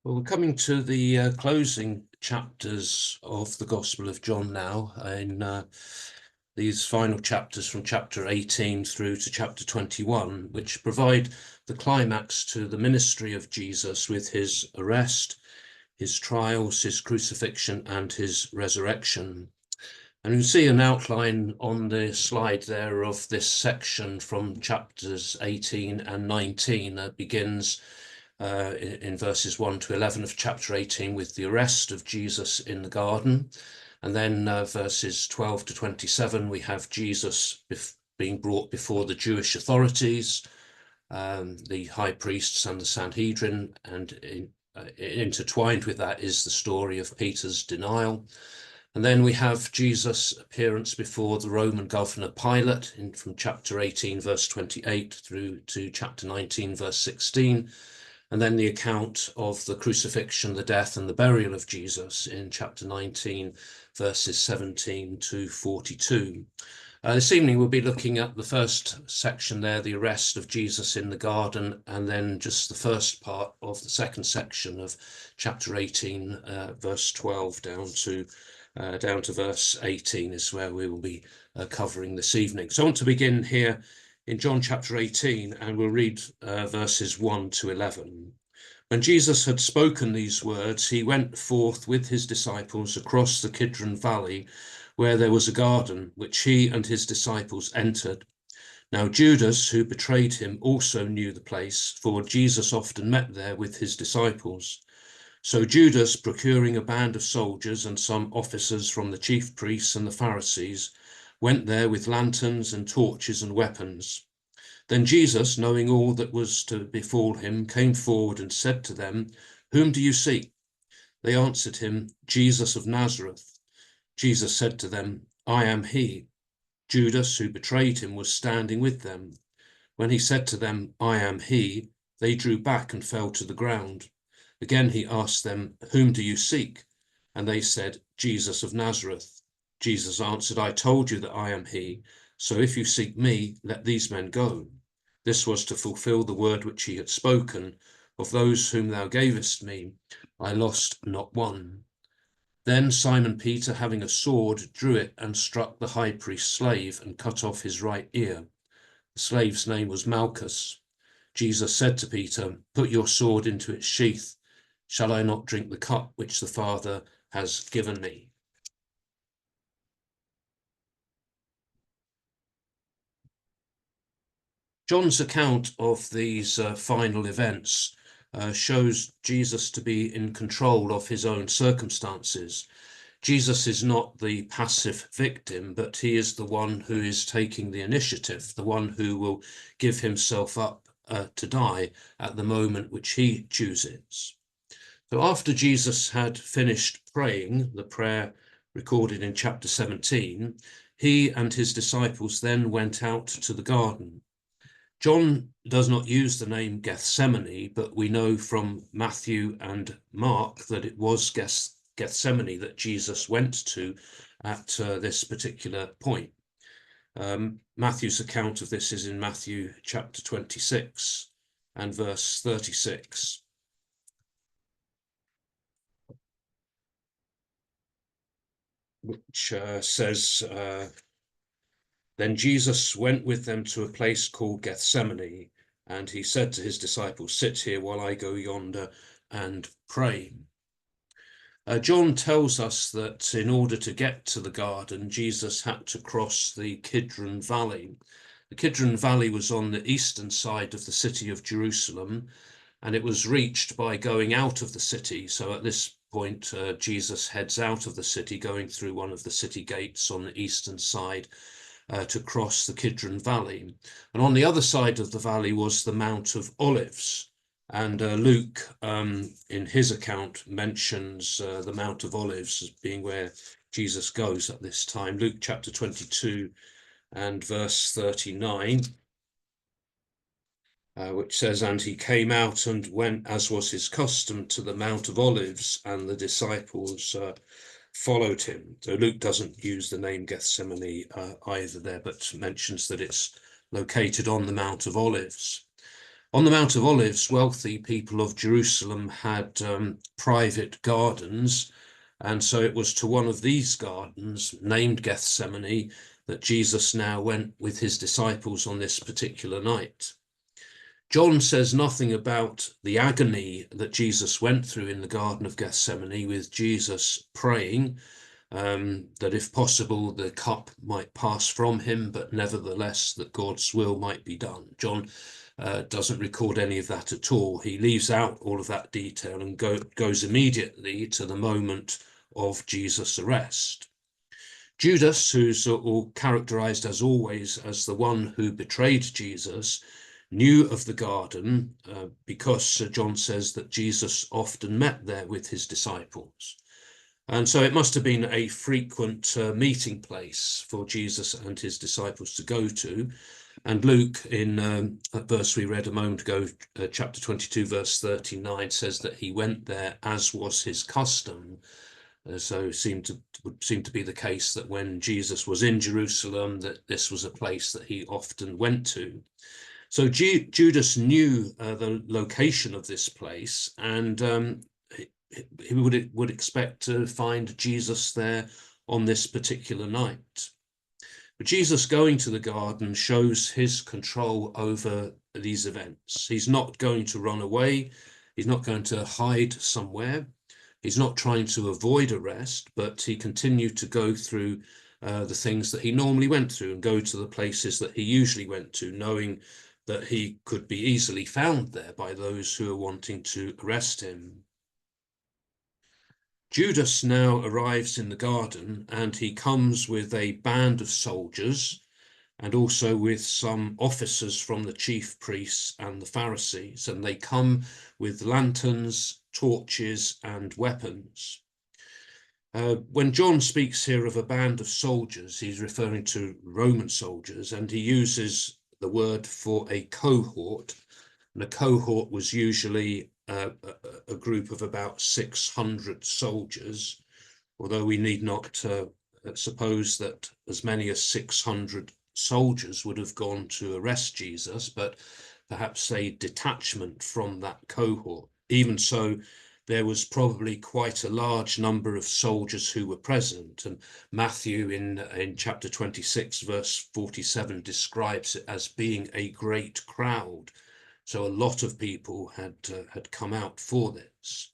Well, we're coming to the closing chapters of the Gospel of John now, in these final chapters from chapter 18 through to chapter 21, which provide the climax to the ministry of Jesus with his arrest, his trials, his crucifixion, and his resurrection. And you see an outline on the slide there of this section from chapters 18 and 19 that begins in verses 1 to 11 of chapter 18 with the arrest of Jesus in the garden. And then verses 12 to 27, we have Jesus being brought before the Jewish authorities, the high priests and the Sanhedrin, and intertwined with that is the story of Peter's denial. And then we have Jesus' appearance before the Roman governor Pilate from chapter 18, verse 28 through to chapter 19, verse 16. And then the account of the crucifixion, the death, and the burial of Jesus in chapter 19, verses 17 to 42. This evening we'll be looking at the first section there, the arrest of Jesus in the garden, and then just the first part of the second section of chapter 18, verse 12 down to verse 18 is where we will be covering this evening. So I want to begin here in John chapter 18, and we'll read verses 1 to 11. When Jesus had spoken these words, he went forth with his disciples across the Kidron Valley, where there was a garden, which he and his disciples entered. Now Judas, who betrayed him, also knew the place, for Jesus often met there with his disciples. So Judas, procuring a band of soldiers and some officers from the chief priests and the Pharisees, went there with lanterns and torches and weapons. Then Jesus, knowing all that was to befall him, came forward and said to them, "Whom do you seek?" They answered him, "Jesus of Nazareth." Jesus said to them, "I am he." Judas, who betrayed him, was standing with them. When he said to them, "I am he," they drew back and fell to the ground. Again he asked them, "Whom do you seek?" And they said, "Jesus of Nazareth." Jesus answered, "I told you that I am he. So if you seek me, let these men go." This was to fulfill the word which he had spoken, "Of those whom thou gavest me, I lost not one." Then Simon Peter, having a sword, drew it and struck the high priest's slave and cut off his right ear. The slave's name was Malchus. Jesus said to Peter, "Put your sword into its sheath. Shall I not drink the cup which the Father has given me?" John's account of these final events shows Jesus to be in control of his own circumstances. Jesus is not the passive victim, but he is the one who is taking the initiative, the one who will give himself up to die at the moment which he chooses. So after Jesus had finished praying, the prayer recorded in chapter 17, he and his disciples then went out to the garden. John does not use the name Gethsemane, but we know from Matthew and Mark that it was Gethsemane that Jesus went to at this particular point. Matthew's account of this is in Matthew chapter 26 and verse 36. Which says, "Then Jesus went with them to a place called Gethsemane, and he said to his disciples, 'Sit here while I go yonder and pray.'" John tells us that in order to get to the garden, Jesus had to cross the Kidron Valley. The Kidron Valley was on the eastern side of the city of Jerusalem, and it was reached by going out of the city. So at this point, Jesus heads out of the city, going through one of the city gates on the eastern side to cross the Kidron Valley. And on the other side of the valley was the Mount of Olives. And Luke, in his account, mentions the Mount of Olives as being where Jesus goes at this time. Luke chapter 22 and verse 39. Which says, "And he came out and went, as was his custom, to the Mount of Olives, and the disciples followed him." So Luke doesn't use the name Gethsemane either there, but mentions that it's located on the Mount of Olives. On the Mount of Olives, wealthy people of Jerusalem had private gardens, and so it was to one of these gardens, named Gethsemane, that Jesus now went with his disciples on this particular night. John says nothing about the agony that Jesus went through in the Garden of Gethsemane, with Jesus praying that if possible the cup might pass from him, but nevertheless that God's will might be done. John doesn't record any of that at all. He leaves out all of that detail and goes immediately to the moment of Jesus' arrest. Judas, who's all characterized as always as the one who betrayed Jesus, knew of the garden because John says that Jesus often met there with his disciples. And so it must have been a frequent meeting place for Jesus and his disciples to go to. And Luke, in that verse we read a moment ago, chapter 22, verse 39, says that he went there as was his custom. So it would seem to be the case that when Jesus was in Jerusalem, that this was a place that he often went to. So Judas knew the location of this place, and he would expect to find Jesus there on this particular night. But Jesus going to the garden shows his control over these events. He's not going to run away. He's not going to hide somewhere. He's not trying to avoid arrest, but he continued to go through the things that he normally went through and go to the places that he usually went to, knowing that he could be easily found there by those who are wanting to arrest him. Judas now arrives in the garden, and he comes with a band of soldiers and also with some officers from the chief priests and the Pharisees, and they come with lanterns, torches, and weapons. When John speaks here of a band of soldiers, he's referring to Roman soldiers, and he uses the word for a cohort. And a cohort was usually a group of about 600 soldiers, although we need not suppose that as many as 600 soldiers would have gone to arrest Jesus, but perhaps a detachment from that cohort. Even so, there was probably quite a large number of soldiers who were present, and Matthew in chapter 26 verse 47 describes it as being a great crowd. So a lot of people had come out for this.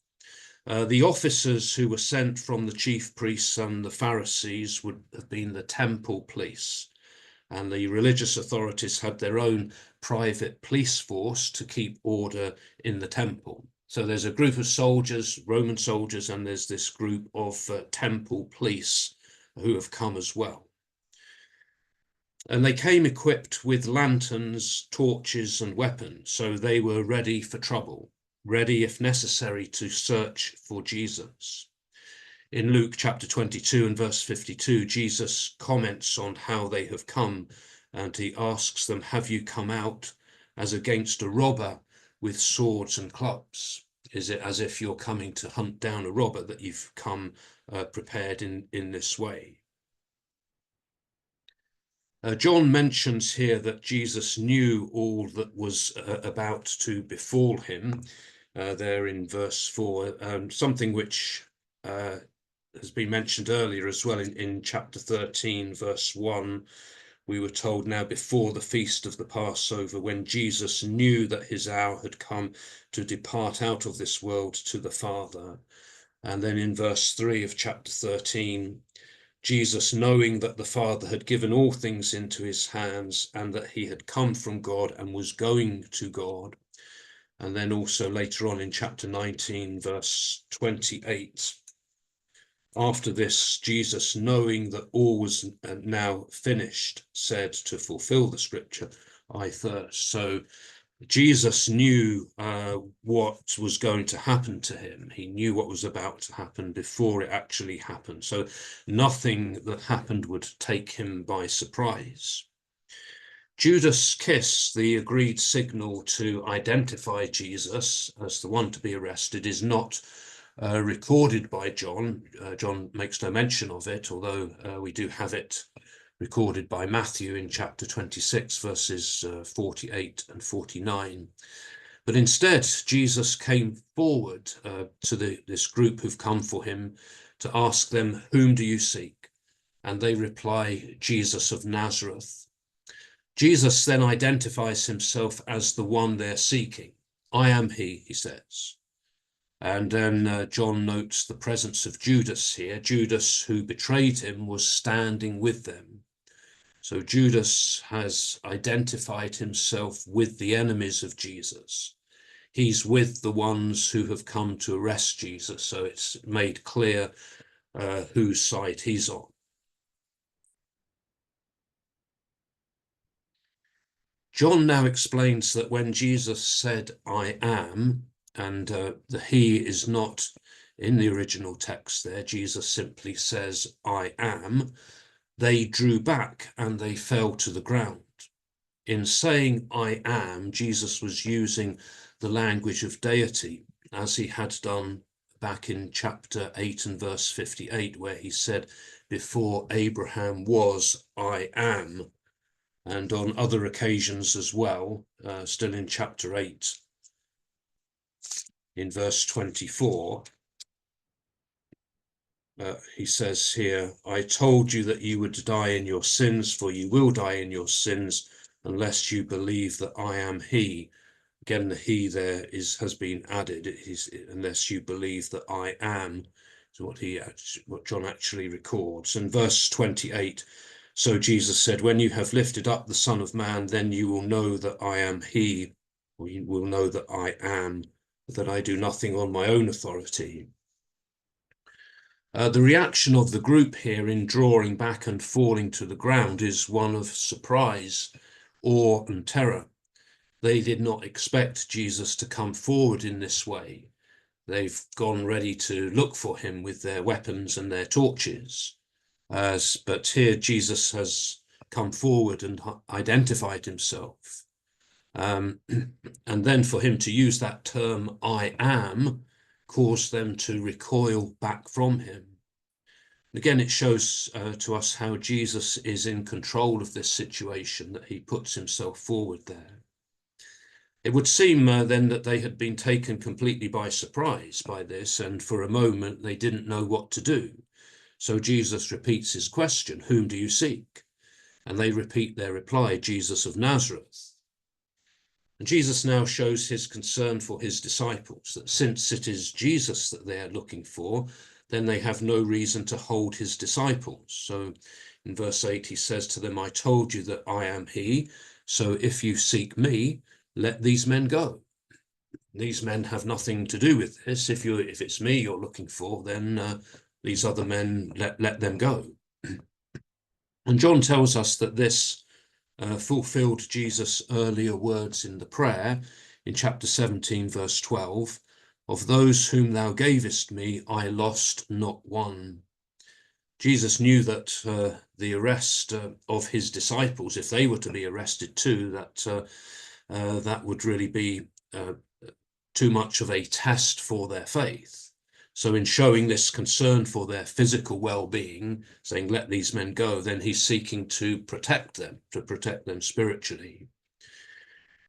The officers who were sent from the chief priests and the Pharisees would have been the temple police, and the religious authorities had their own private police force to keep order in the temple. So there's a group of soldiers, Roman soldiers, and there's this group of temple police who have come as well. And they came equipped with lanterns, torches, and weapons, so they were ready for trouble, ready if necessary to search for Jesus. In Luke chapter 22 and verse 52, Jesus comments on how they have come, and he asks them, "Have you come out as against a robber with swords and clubs?" Is it as if you're coming to hunt down a robber that you've come prepared in this way? John mentions here that Jesus knew all that was about to befall him there in verse 4, something which has been mentioned earlier as well in chapter 13, verse 1. We were told, now before the feast of the Passover, when Jesus knew that his hour had come to depart out of this world to the Father. And then in verse 3 of chapter 13, Jesus, knowing that the Father had given all things into his hands and that he had come from God and was going to God. And then also later on in chapter 19, verse 28, after this, Jesus, knowing that all was now finished, said, to fulfill the scripture, "I thirst." So Jesus knew what was going to happen to him. He knew what was about to happen before it actually happened. So nothing that happened would take him by surprise. Judas' kiss, the agreed signal to identify Jesus as the one to be arrested, is not recorded by John. John makes no mention of it, although we do have it recorded by Matthew in chapter 26, verses 48 and 49. But instead, Jesus came forward to this group who've come for him to ask them, "Whom do you seek?" And they reply, "Jesus of Nazareth." Jesus then identifies himself as the one they're seeking. "I am he," he says. And then John notes the presence of Judas here. Judas, who betrayed him, was standing with them. So Judas has identified himself with the enemies of Jesus. He's with the ones who have come to arrest Jesus. So it's made clear whose side he's on. John now explains that when Jesus said, "I am," and the he is not in the original text there, Jesus simply says, "I am," they drew back and they fell to the ground. In saying "I am," Jesus was using the language of deity, as he had done back in chapter 8 and verse 58, where he said, "Before Abraham was, I am." And on other occasions as well, still in chapter 8, in verse 24, he says here, "I told you that you would die in your sins, for you will die in your sins unless you believe that I am he." Again, the he there has been added. It is unless you believe that I am, is what John actually records. And verse 28, "So Jesus said, when you have lifted up the Son of Man, then you will know that I am he, or you will know that I am, that I do nothing on my own authority." The reaction of the group here in drawing back and falling to the ground is one of surprise, awe, and terror. They did not expect Jesus to come forward in this way. They've gone ready to look for him with their weapons and their torches. But here Jesus has come forward and identified himself. And then for him to use that term, "I am," caused them to recoil back from him. Again, it shows to us how Jesus is in control of this situation, that he puts himself forward there. It would seem then that they had been taken completely by surprise by this, and for a moment they didn't know what to do. So Jesus repeats his question, "Whom do you seek?" And they repeat their reply, "Jesus of Nazareth." And Jesus now shows his concern for his disciples, that since it is Jesus that they are looking for, then they have no reason to hold his disciples. So in verse 8, he says to them, "I told you that I am he, so if you seek me, let these men go." These men have nothing to do with this. If it's me you're looking for, then these other men, let them go. And John tells us that this fulfilled Jesus' earlier words in the prayer in chapter 17, verse 12, "Of those whom thou gavest me, I lost not one." Jesus knew that the arrest of his disciples, if they were to be arrested too, that would really be too much of a test for their faith. So in showing this concern for their physical well-being, saying, "Let these men go," then he's seeking to protect them spiritually.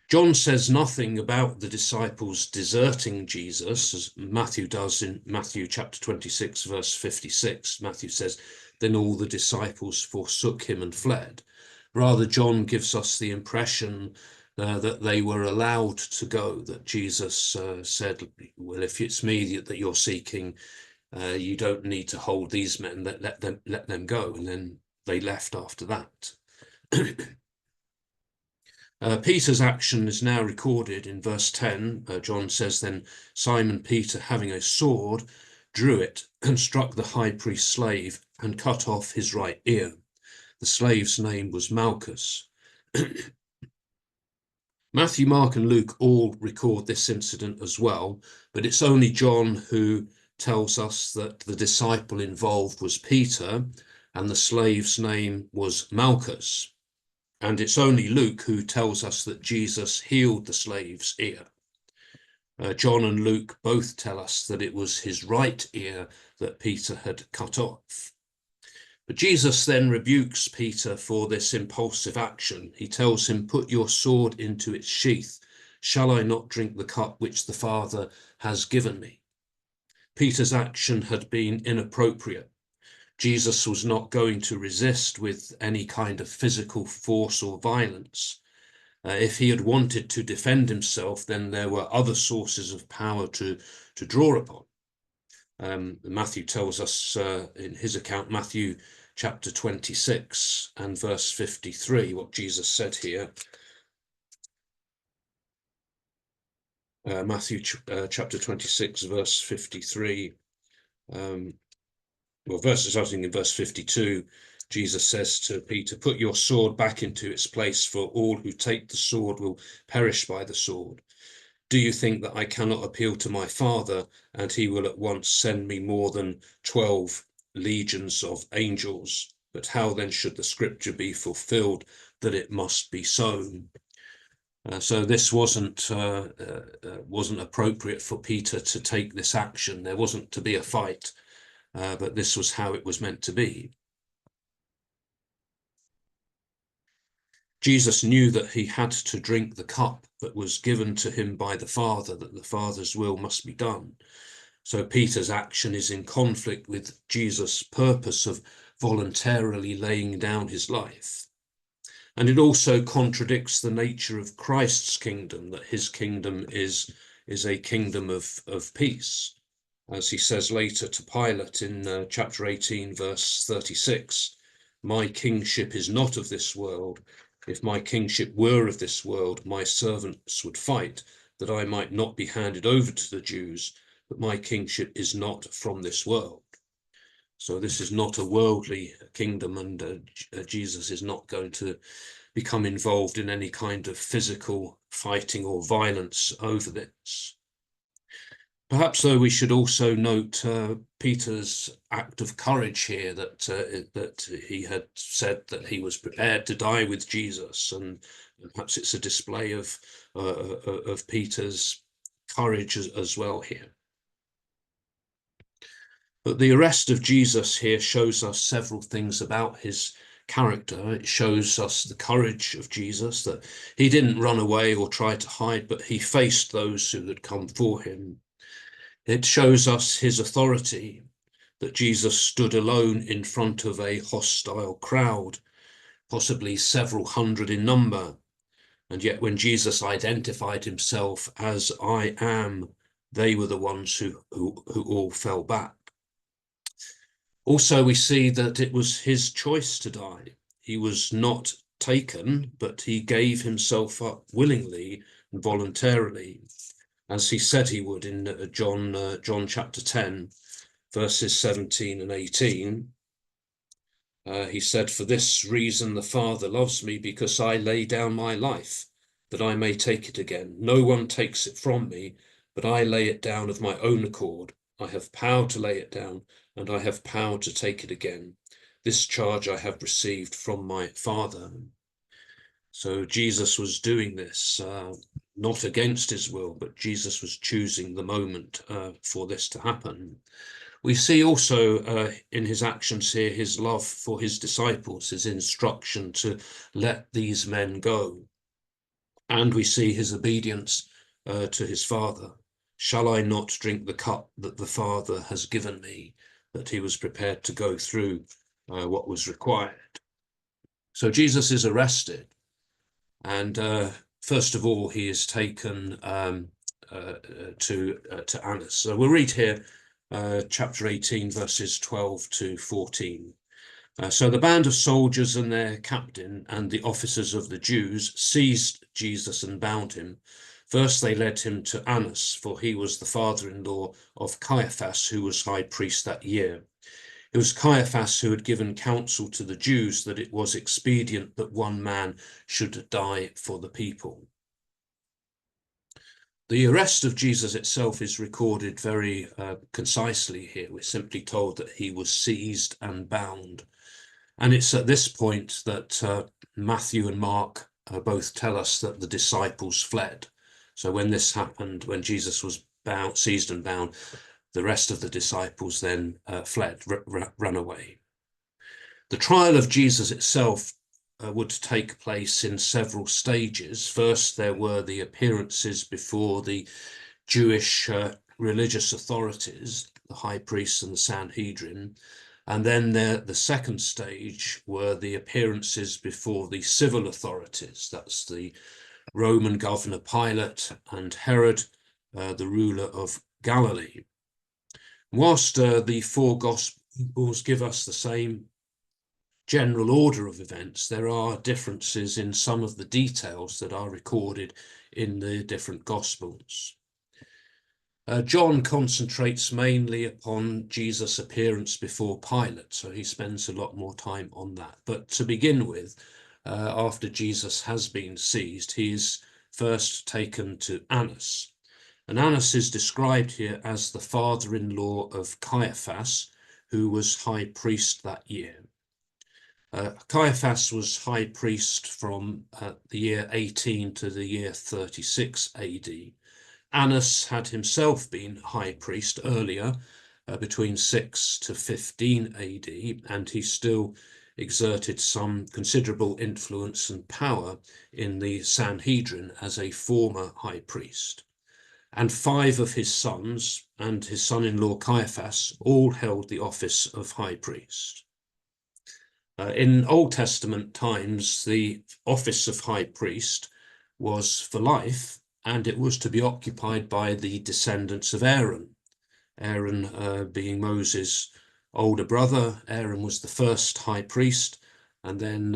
John says nothing about the disciples deserting Jesus, as Matthew does in Matthew chapter 26, verse 56. Matthew says, "Then all the disciples forsook him and fled." Rather, John gives us the impression that they were allowed to go, that Jesus said, "Well, if it's me that you're seeking, you don't need to hold these men, let them go." And then they left after that. Peter's action is now recorded in verse 10. John says, "Then Simon Peter, having a sword, drew it and struck the high priest's slave and cut off his right ear. The slave's name was Malchus." Matthew, Mark, and Luke all record this incident as well, but it's only John who tells us that the disciple involved was Peter and the slave's name was Malchus. And it's only Luke who tells us that Jesus healed the slave's ear. John and Luke both tell us that it was his right ear that Peter had cut off. But Jesus then rebukes Peter for this impulsive action. He tells him, "Put your sword into its sheath. Shall I not drink the cup which the Father has given me?" Peter's action had been inappropriate. Jesus was not going to resist with any kind of physical force or violence. If he had wanted to defend himself, then there were other sources of power to draw upon. Matthew tells us in his account, Matthew chapter 26 and verse 53, what Jesus said here. Matthew chapter 26, verse 53. Starting in verse 52, Jesus says to Peter, "Put your sword back into its place, for all who take the sword will perish by the sword. Do you think that I cannot appeal to my Father, and he will at once send me more than 12 legions of angels? But how then should the scripture be fulfilled that it must be sown?" So this wasn't appropriate for Peter to take this action. There wasn't to be a fight. But this was how it was meant to be. Jesus knew that he had to drink the cup that was given to him by the Father, that the Father's will must be done. So Peter's action is in conflict with Jesus' purpose of voluntarily laying down his life. And it also contradicts the nature of Christ's kingdom, that his kingdom is a kingdom of peace. As he says later to Pilate in chapter 18, verse 36, "My kingship is not of this world. If my kingship were of this world, my servants would fight, that I might not be handed over to the Jews, but my kingship is not from this world." So this is not a worldly kingdom, and Jesus is not going to become involved in any kind of physical fighting or violence over this. Perhaps, though, we should also note Peter's act of courage here, that he had said that he was prepared to die with Jesus, and perhaps it's a display of Peter's courage as well here. But the arrest of Jesus here shows us several things about his character. It shows us the courage of Jesus, that he didn't run away or try to hide, but he faced those who had come for him. It shows us his authority, that Jesus stood alone in front of a hostile crowd, possibly several hundred in number. And yet when Jesus identified himself as "I am," they were the ones who all fell back. Also, we see that it was his choice to die. He was not taken, but he gave himself up willingly and voluntarily, as he said he would in John chapter 10, verses 17 and 18. He said, "For this reason the Father loves me, because I lay down my life, that I may take it again. No one takes it from me, but I lay it down of my own accord. I have power to lay it down, and I have power to take it again. This charge I have received from my Father." So Jesus was doing this not against his will, but Jesus was choosing the moment for this to happen. We see also in his actions here his love for his disciples, his instruction to let these men go. And we see his obedience to his Father. "Shall I not drink the cup that the Father has given me?" That he was prepared to go through what was required. So Jesus is arrested. And first of all, he is taken to Annas. So we'll read here chapter 18, verses 12 to 14. So the band of soldiers and their captain and the officers of the Jews seized Jesus and bound him. First they led him to Annas, for he was the father-in-law of Caiaphas, who was high priest that year. It was Caiaphas who had given counsel to the Jews that it was expedient that one man should die for the people. The arrest of Jesus itself is recorded very concisely here. We're simply told that he was seized and bound. And it's at this point that Matthew and Mark both tell us that the disciples fled. So when this happened, when Jesus was seized and bound, the rest of the disciples then fled, ran away. The trial of Jesus itself would take place in several stages. First, there were the appearances before the Jewish religious authorities, the high priests and the Sanhedrin. And then the second stage were the appearances before the civil authorities. That's the Roman governor Pilate and Herod, the ruler of Galilee. Whilst the four Gospels give us the same general order of events, there are differences in some of the details that are recorded in the different Gospels. John concentrates mainly upon Jesus' appearance before Pilate, so he spends a lot more time on that. But to begin with, after Jesus has been seized, he is first taken to Annas. And Annas is described here as the father-in-law of Caiaphas, who was high priest that year. Caiaphas was high priest from the year 18 to the year 36 AD. Annas had himself been high priest earlier, between 6 to 15 AD, and he still exerted some considerable influence and power in the Sanhedrin as a former high priest. And 5 of his sons and his son-in-law Caiaphas all held the office of high priest. In Old Testament times, the office of high priest was for life, and it was to be occupied by the descendants of Aaron. Aaron being Moses' older brother. Aaron was the first high priest, and then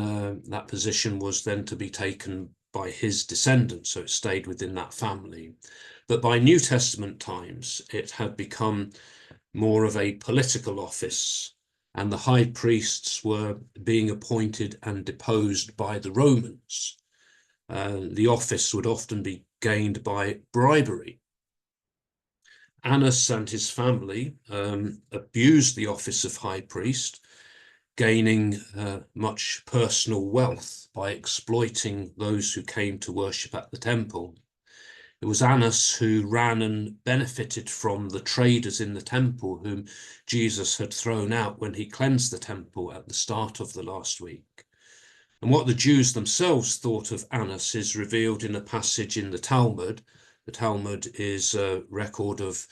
that position was then to be taken by his descendants, so it stayed within that family. But by New Testament times, it had become more of a political office, and the high priests were being appointed and deposed by the Romans. The office would often be gained by bribery. Annas and his family abused the office of high priest, gaining much personal wealth by exploiting those who came to worship at the temple. It was Annas who ran and benefited from the traders in the temple whom Jesus had thrown out when he cleansed the temple at the start of the last week. And what the Jews themselves thought of Annas is revealed in a passage in the Talmud. The Talmud is a record of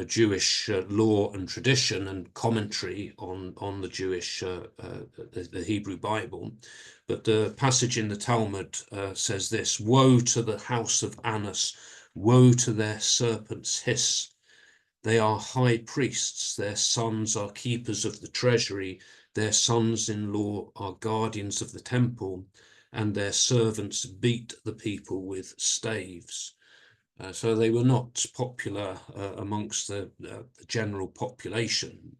Jewish law and tradition and commentary on the Jewish, the Hebrew Bible. But the passage in the Talmud says this: "Woe to the house of Annas, woe to their serpent's hiss. They are high priests, their sons are keepers of the treasury, their sons-in-law are guardians of the temple, and their servants beat the people with staves." So they were not popular amongst the general population.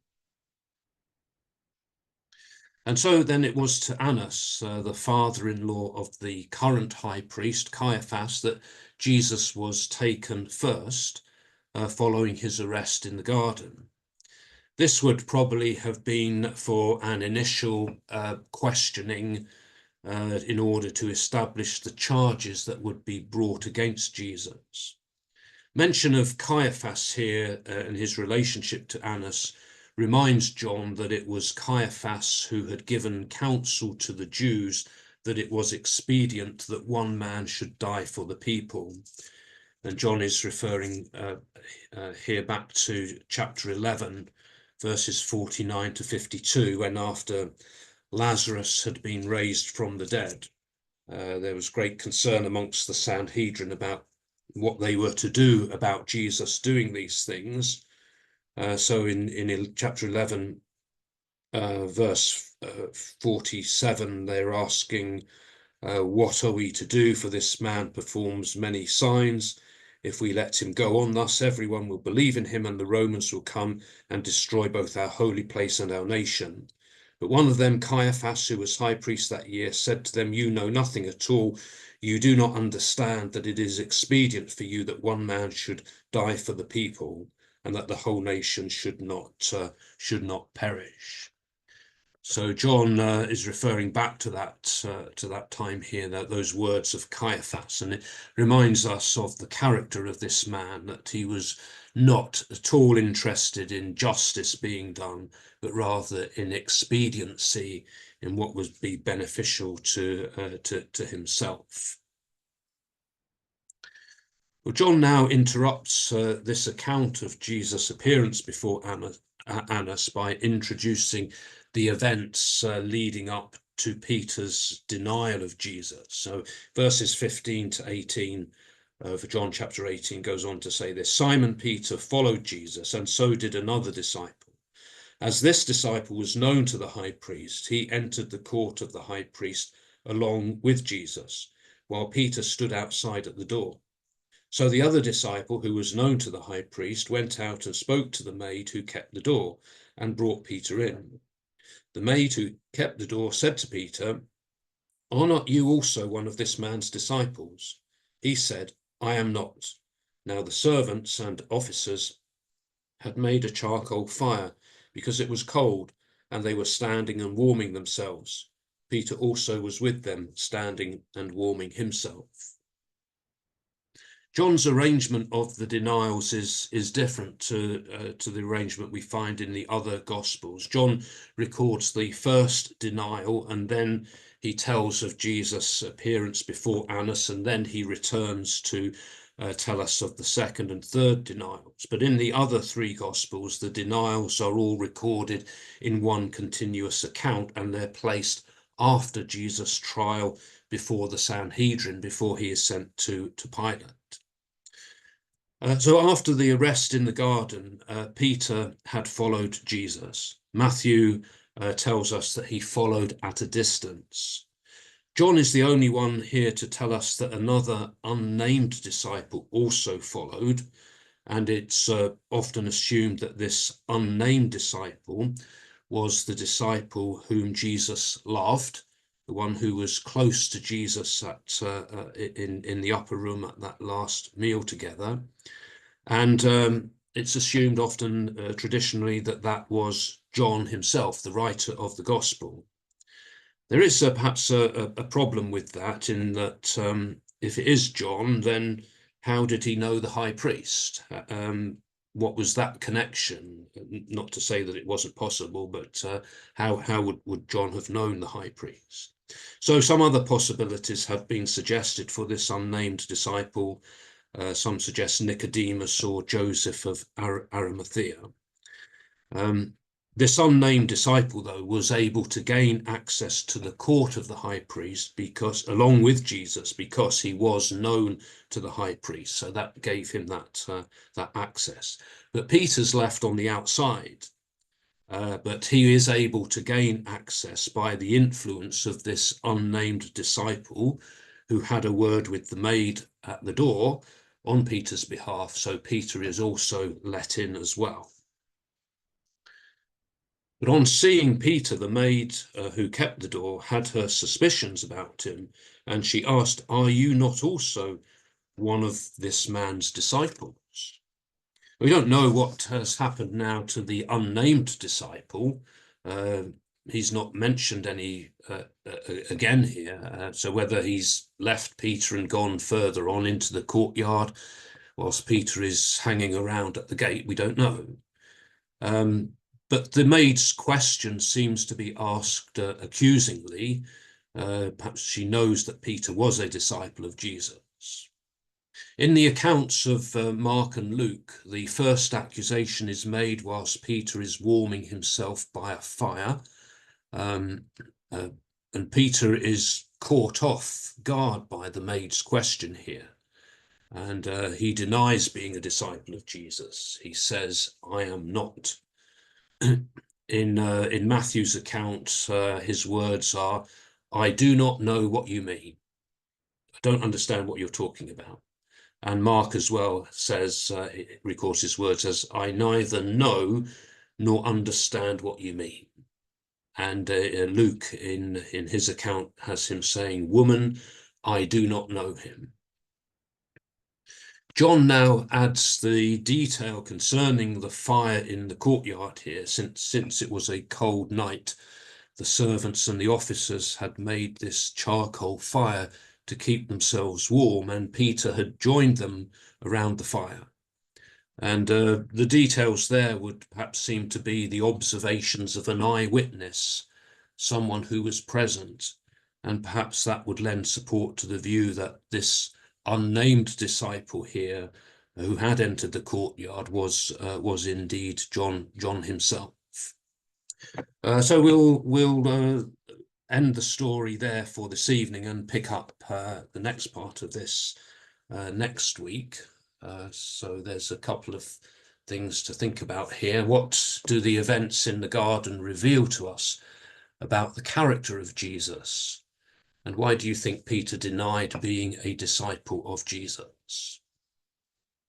And so then it was to Annas, the father-in-law of the current high priest, Caiaphas, that Jesus was taken first, following his arrest in the garden. This would probably have been for an initial questioning in order to establish the charges that would be brought against Jesus. Mention of Caiaphas here and his relationship to Annas reminds John that it was Caiaphas who had given counsel to the Jews that it was expedient that one man should die for the people. And John is referring here back to chapter 11, verses 49 to 52, when after Lazarus had been raised from the dead, there was great concern amongst the Sanhedrin about what they were to do about Jesus doing these things. So in chapter 11, verse 47, they're asking, what are we to do? For this man performs many signs. If we let him go on thus, everyone will believe in him, and the Romans will come and destroy both our holy place and our nation. But one of them, Caiaphas, who was high priest that year, said to them, "You know nothing at all. You do not understand that it is expedient for you that one man should die for the people, and that the whole nation should not perish." So John is referring back to that time here, those words of Caiaphas, and it reminds us of the character of this man, that he was not at all interested in justice being done, but rather in expediency, in what would be beneficial to himself. Well, John now interrupts this account of Jesus' appearance before Annas by introducing the events leading up to Peter's denial of Jesus. So verses 15 to 18 for John chapter 18 goes on to say this: Simon Peter followed Jesus, and so did another disciple. As this disciple was known to the high priest, he entered the court of the high priest along with Jesus, while Peter stood outside at the door. So the other disciple, who was known to the high priest, went out and spoke to the maid who kept the door, and brought Peter in. The maid who kept the door said to Peter, "Are not you also one of this man's disciples?" He said, "I am not." Now the servants and officers had made a charcoal fire, because it was cold, and they were standing and warming themselves. Peter also was with them, standing and warming himself. John's arrangement of the denials is different to the arrangement we find in the other Gospels. John records the first denial, and then he tells of Jesus' appearance before Annas, and then he returns to tell us of the second and third denials. But in the other three Gospels, the denials are all recorded in one continuous account, and they're placed after Jesus' trial before the Sanhedrin, before he is sent to Pilate. So after the arrest in the garden, Peter had followed Jesus. Matthew tells us that he followed at a distance. John is the only one here to tell us that another unnamed disciple also followed, and it's often assumed that this unnamed disciple was the disciple whom Jesus loved, the one who was close to Jesus in the upper room at that last meal together. And it's assumed often traditionally that that was John himself, the writer of the Gospel. There is perhaps a problem with that, in that if it is John, then how did he know the high priest? What was that connection? Not to say that it wasn't possible, but how would John have known the high priest? So some other possibilities have been suggested for this unnamed disciple. Some suggest Nicodemus or Joseph of Arimathea. This unnamed disciple, though, was able to gain access to the court of the high priest, because, along with Jesus, because he was known to the high priest. So that gave him that access. But Peter's left on the outside. But he is able to gain access by the influence of this unnamed disciple, who had a word with the maid at the door on Peter's behalf. So Peter is also let in as well. But on seeing Peter, the maid who kept the door had her suspicions about him, and she asked, "Are you not also one of this man's disciples?" We don't know what has happened now to the unnamed disciple. He's not mentioned any again here. So whether he's left Peter and gone further on into the courtyard whilst Peter is hanging around at the gate, we don't know. But the maid's question seems to be asked accusingly. Perhaps she knows that Peter was a disciple of Jesus. In the accounts of Mark and Luke, the first accusation is made whilst Peter is warming himself by a fire. And Peter is caught off guard by the maid's question here. And he denies being a disciple of Jesus. He says, "I am not." In Matthew's account, his words are, "I do not know what you mean. I don't understand what you're talking about." And Mark as well says, records his words as, "I neither know nor understand what you mean." And Luke, in his account, has him saying, "Woman, I do not know him." John now adds the detail concerning the fire in the courtyard here, since it was a cold night. the servants and the officers had made this charcoal fire to keep themselves warm, and Peter had joined them around the fire. And the details there would perhaps seem to be the observations of an eyewitness, someone who was present, and perhaps that would lend support to the view that this unnamed disciple here who had entered the courtyard was indeed John himself. So we'll end the story there for this evening and pick up the next part of this next week. So there's a couple of things to think about here. What do the events in the garden reveal to us about the character of Jesus? And why do you think Peter denied being a disciple of Jesus?